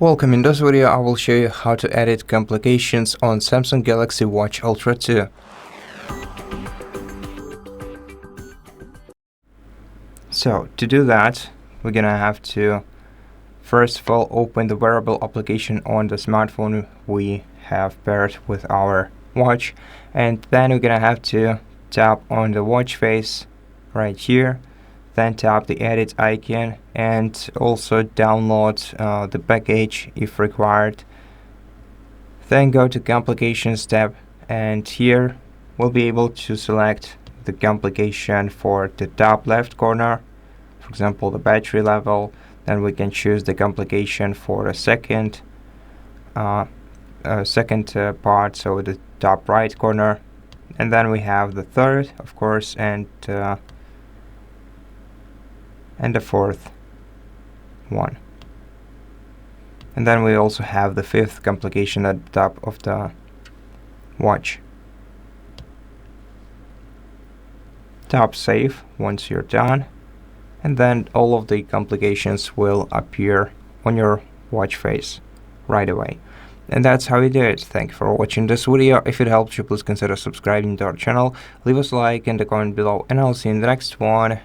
Welcome. In this video I will show you how to edit complications on Samsung Galaxy Watch Ultra2. So to do that, we're gonna have to first of all open the Wearable application on the smartphone we have paired with our watch, and then we're gonna have to tap on the watch face right here, then tap the edit icon and also download the package if required. Then go to complications tab, and here we'll be able to select the complication for the top left corner, for example the battery level. Then we can choose the complication for a second part, so the top right corner, and then we have the third, of course, and the fourth one. And then we also have the fifth complication at the top of the watch. Tap save once you're done, and then all of the complications will appear on your watch face right away. And that's how you do it. Thank you for watching this video. If it helped you, please consider subscribing to our channel, leave us a like and a comment below, and I'll see you in the next one.